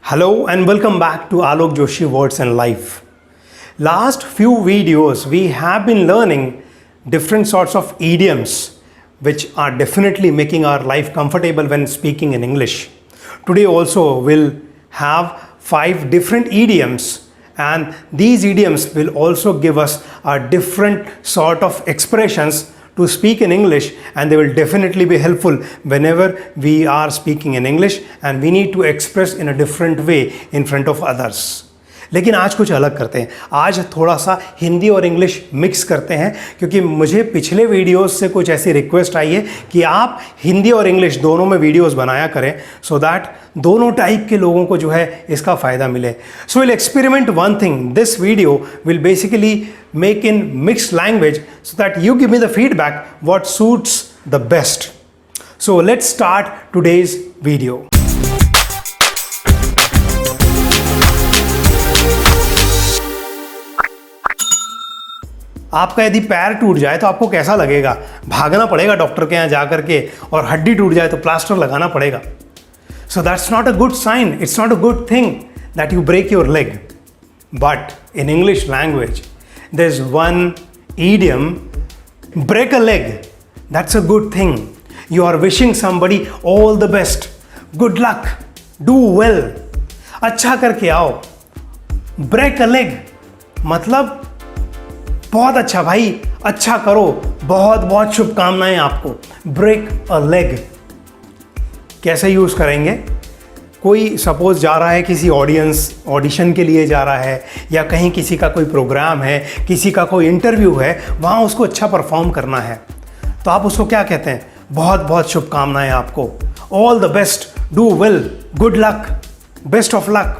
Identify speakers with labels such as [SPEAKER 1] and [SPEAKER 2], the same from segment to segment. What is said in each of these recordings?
[SPEAKER 1] Hello and welcome back to Alok Joshi Words and Life. Last few videos we have been learning different sorts of idioms which are definitely making our life comfortable when speaking in English. Today also we'll have 5 different idioms, and these idioms will also give us a different sort of expressions to speak in English, and they will definitely be helpful whenever we are speaking in English and we need to express in a different way in front of others. लेकिन आज कुछ अलग करते हैं, आज थोड़ा सा हिंदी और इंग्लिश मिक्स करते हैं, क्योंकि मुझे पिछले वीडियोस से कुछ ऐसी रिक्वेस्ट आई है कि आप हिंदी और इंग्लिश दोनों में वीडियोस बनाया करें, सो दैट दोनों टाइप के लोगों को जो है इसका फ़ायदा मिले. So will experiment one thing. This video will basically make in mixed language so that you give me the feedback what suits the best. So let's start today's video. आपका यदि पैर टूट जाए तो आपको कैसा लगेगा? भागना पड़ेगा डॉक्टर के यहाँ जा करके, और हड्डी टूट जाए तो प्लास्टर लगाना पड़ेगा. So that's not a good sign. It's not a good thing that you break your leg. But in English language there is one idiom, break a leg. That's a good thing. You are wishing somebody all the best, good luck, do well, अच्छा करके आओ. Break a leg मतलब बहुत अच्छा भाई, अच्छा करो, बहुत बहुत शुभकामनाएं आपको. ब्रेक अ लेग कैसे यूज़ करेंगे? कोई सपोज जा रहा है किसी ऑडिशन के लिए जा रहा है, या कहीं किसी का कोई प्रोग्राम है, किसी का कोई इंटरव्यू है, वहाँ उसको अच्छा परफॉर्म करना है, तो आप उसको क्या कहते हैं? बहुत बहुत शुभकामनाएं आपको, all the best, do well, good luck, best of luck.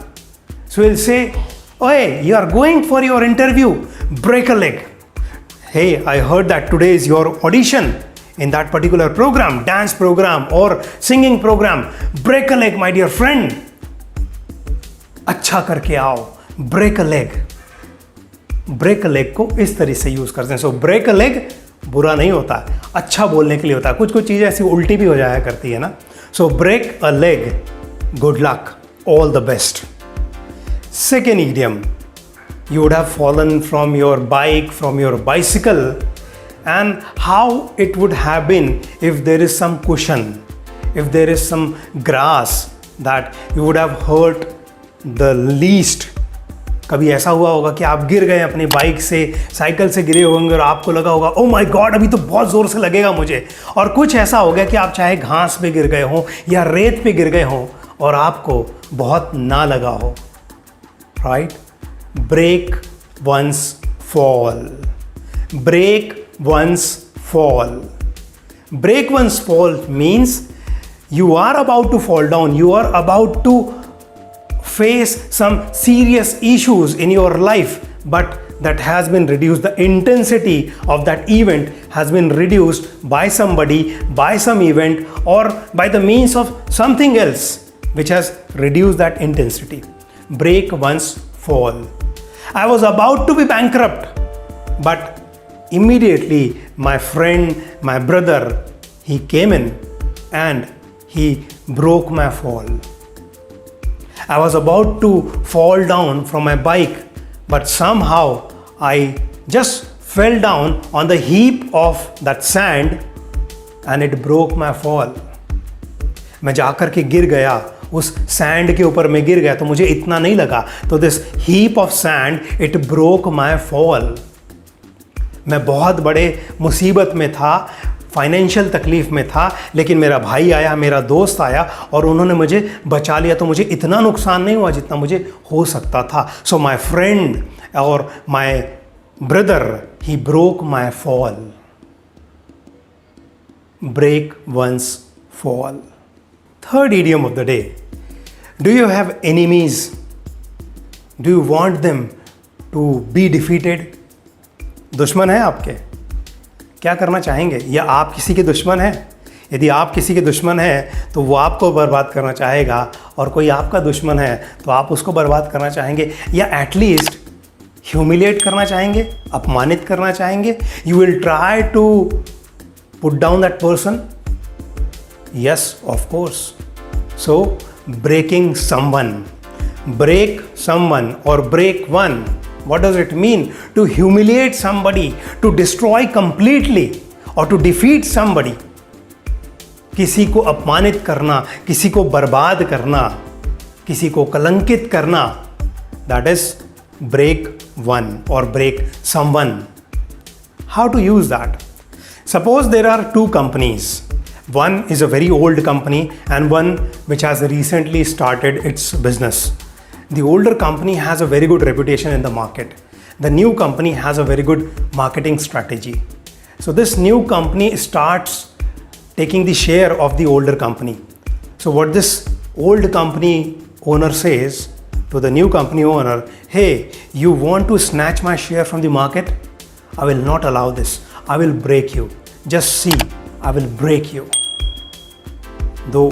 [SPEAKER 1] So will say, ओए you are going for your interview, break a leg. Hey, I heard that today is your audition in that particular program, dance program or singing program. Break a leg, my dear friend. अच्छा करके आओ. Break a leg. Break a leg को इस तरह से use करते हैं. So break a leg बुरा नहीं होता है, अच्छा बोलने के लिए होता है. कुछ कुछ चीज़ें ऐसी उल्टी भी हो जाया करती है ना. So break a leg, good luck, all the best. Second idiom. You would have fallen from your bike, from your bicycle, and how it would have been if there is some cushion, if there is some grass, that you would have hurt the least. कभी ऐसा हुआ होगा कि आप गिर गए अपनी bike से, साइकिल से गिरे होंगे और आपको लगा होगा ओ माय गॉड अभी तो बहुत ज़ोर से लगेगा मुझे. और कुछ ऐसा हो गया कि आप चाहे घास पे गिर गए हों या रेत पे गिर गए हों और आपको बहुत ना लगा हो. Right? Break one's fall. Break one's fall. Break one's fall means you are about to fall down. You are about to face some serious issues in your life, but that has been reduced. The intensity of that event has been reduced by somebody, by some event, or by the means of something else which has reduced that intensity. Break one's fall. I was about to be bankrupt, but immediately my friend, my brother, he came in and he broke my fall. I was about to fall down from my bike, but somehow I just fell down on the heap of that sand and it broke my fall. मैं जाकर के गिर गया, उस sand के ऊपर मैं गिर गया, तो मुझे इतना नहीं लगा. तो this heap of sand it broke my fall. मैं बहुत बड़े मुसीबत में था, फाइनेंशियल तकलीफ में था, लेकिन मेरा भाई आया, मेरा दोस्त आया और उन्होंने मुझे बचा लिया, तो मुझे इतना नुकसान नहीं हुआ जितना मुझे हो सकता था. सो माई फ्रेंड और my brother he broke my fall. Break one's fall. Third idiom of the day. Do you have enemies? Do you want them to be defeated? दुश्मन है आपके, क्या करना चाहेंगे? या आप किसी के दुश्मन हैं? यदि आप किसी के दुश्मन हैं तो वो आपको बर्बाद करना चाहेगा, और कोई आपका दुश्मन है तो आप उसको बर्बाद करना चाहेंगे, या एटलीस्ट ह्यूमिलिएट करना चाहेंगे, अपमानित करना चाहेंगे. You will try to put down that person. Yes, of course. So, breaking someone. break someone or break one. What does it mean? To humiliate somebody, to destroy completely or to defeat somebody. किसी को अपमानित करना, किसी को बर्बाद करना, किसी को कलंकित करना. That is break one or break someone. How to use that? Suppose there are two companies. One is a very old company and one which has recently started its business. The older company has a very good reputation in the market. The new company has a very good marketing strategy. So this new company starts taking the share of the older company. So what this old company owner says to the new company owner, hey, you want to snatch my share from the market? I will not allow this. I will break you. Just see, I will break you. दो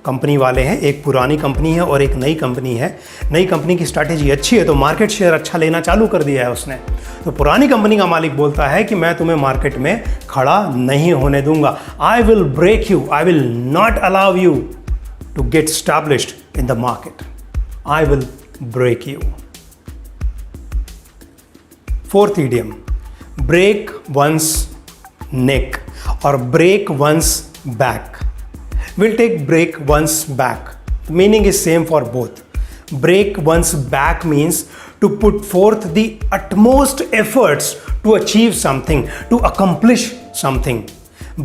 [SPEAKER 1] company वाले हैं, एक पुरानी company है और एक नई company है. नई कंपनी की स्ट्रैटेजी अच्छी है तो मार्केट शेयर अच्छा लेना चालू कर दिया है उसने. तो पुरानी कंपनी का मालिक बोलता है कि मैं तुम्हें मार्केट में खड़ा नहीं होने दूंगा. I will break you, I will not allow you to get established in the market. I will break you. Fourth idiom, break one's neck or break one's back. We'll take break one's back. The meaning is same for both. Break one's back means to put forth the utmost efforts to achieve something, to accomplish something.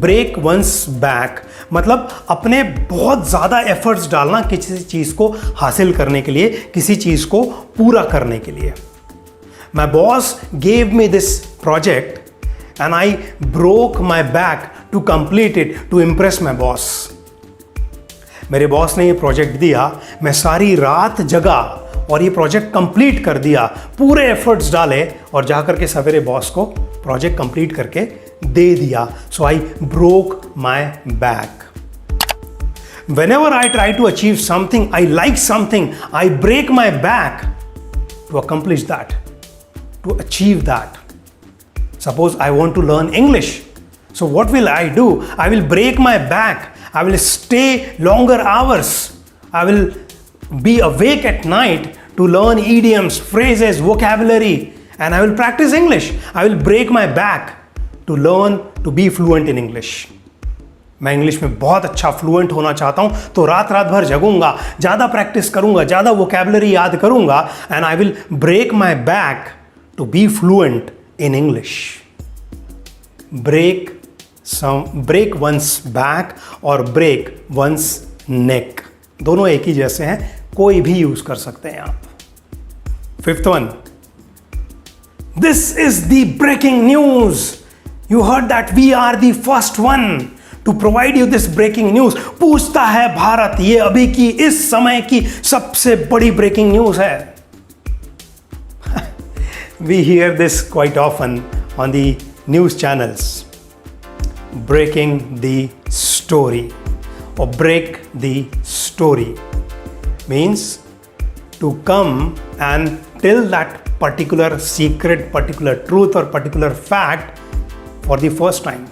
[SPEAKER 1] Break one's back मतलब अपने बहुत ज़्यादा efforts डालना किसी चीज़ को हासिल करने के लिए, किसी चीज़ को पूरा करने के लिए. My boss gave me this project and I broke my back to complete it, to impress my boss. मेरे बॉस ने ये प्रोजेक्ट दिया, मैं सारी रात जगा और ये प्रोजेक्ट कंप्लीट कर दिया, पूरे एफर्ट्स डाले और जाकर के सवेरे बॉस को प्रोजेक्ट कंप्लीट करके दे दिया. So I broke my back. Whenever I try to achieve something, I like something, I break my back to accomplish that, to achieve that. Suppose I want to learn English. So what will I do? I will break my back. I will stay longer hours. I will be awake at night to learn idioms, phrases, vocabulary, and I will practice English. I will break my back to learn to be fluent in English. मैं English में बहुत अच्छा fluent होना चाहता हूँ तो रात रात भर जगूंगा, ज़्यादा प्रैक्टिस करूंगा, ज़्यादा वोकैबुलरी याद करूंगा and I will break my back to be fluent in English. Break one's back or break one's neck. दोनों एक ही जैसे हैं, कोई भी यूज कर सकते हैं आप. Fifth one. This is the breaking news. You heard that we are the first one to provide you this breaking news. पूछता है भारत, ये अभी की इस समय की सबसे बड़ी ब्रेकिंग न्यूज है. We hear this quite often on the news channels. Breaking the story or break the story means to come and tell that particular secret, particular truth or particular fact for the first time.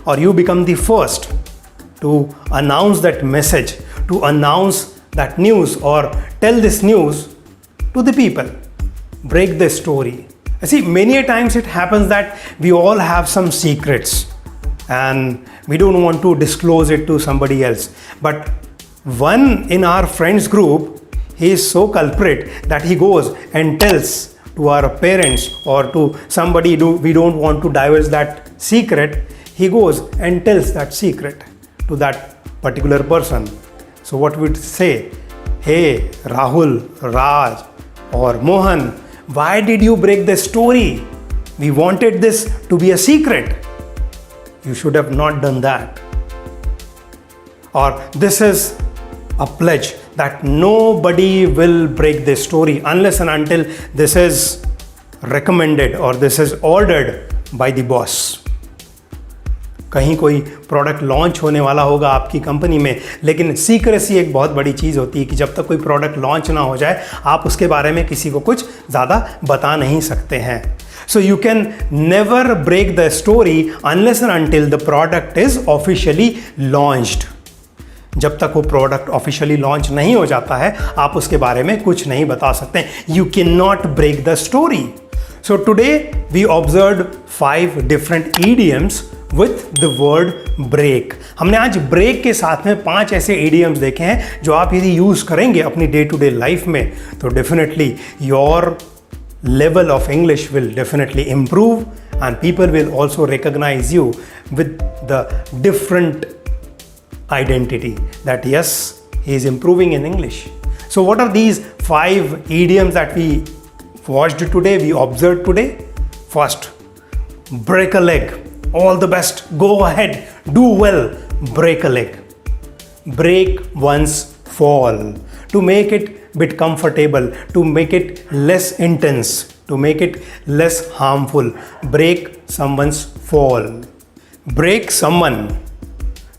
[SPEAKER 1] Or you become the first to announce that message, to announce that news or tell this news to the people. Break the story. See, many a times it happens that we all have some secrets and we don't want to disclose it to somebody else. But one in our friends group, he is so culprit that he goes and tells to our parents or to somebody we don't want to divulge that secret. He goes and tells that secret to that particular person. So what would say? Hey, Rahul, Raj or Mohan, why did you break the story? We wanted this to be a secret. You should have not done that. Or this is a pledge that nobody will break this story unless and until this is recommended or this is ordered by the boss. कहीं कोई product launch होने वाला होगा आपकी company में, लेकिन secrecy एक बहुत बड़ी चीज़ होती है कि जब तक कोई प्रोडक्ट लॉन्च ना हो जाए आप उसके बारे में किसी को कुछ ज़्यादा बता नहीं सकते हैं. So you can never break the story unless and until the product is officially launched. जब तक वो प्रोडक्ट ऑफिशियली लॉन्च नहीं हो जाता है आप उसके बारे में कुछ नहीं बता सकते. You can not break the story. So today we observe 5 different idioms with the word break. हमने आज ब्रेक के साथ में 5 ऐसे idioms देखे हैं जो आप यदि यूज़ करेंगे अपनी डे टू डे लाइफ में तो definitely your level of English will definitely improve and people will also recognize you with the different identity that yes, he is improving in English. So what are these 5 idioms that we watched today, we observed today? First, break a leg. All the best. Go ahead. Do well. Break a leg. Break one's fall. To make it bit comfortable, to make it less intense, to make it less harmful. Break someone's fall. Break someone.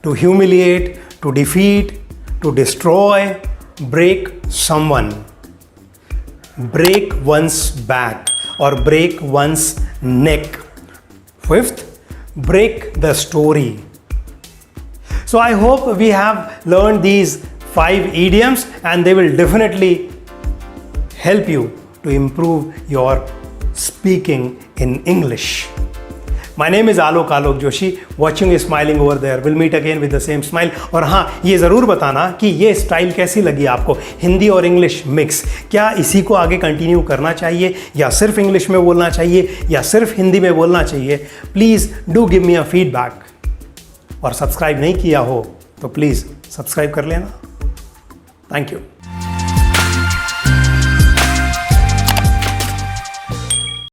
[SPEAKER 1] To humiliate, to defeat, to destroy. Break someone. Break one's back or break one's neck. 5th, break the story. So I hope we have learned these 5 idioms and they will definitely help you to improve your speaking in English. My name is Alok Joshi. Watching you smiling over there. We'll meet again with the same smile. और हाँ, ये ज़रूर बताना कि ये style कैसी लगी आपको, हिंदी और इंग्लिश मिक्स. क्या इसी को आगे कंटिन्यू करना चाहिए या सिर्फ इंग्लिश में बोलना चाहिए या सिर्फ हिंदी में बोलना चाहिए? Please do give me a feedback. और सब्सक्राइब नहीं किया हो तो प्लीज़ सब्सक्राइब कर लेना. Thank you.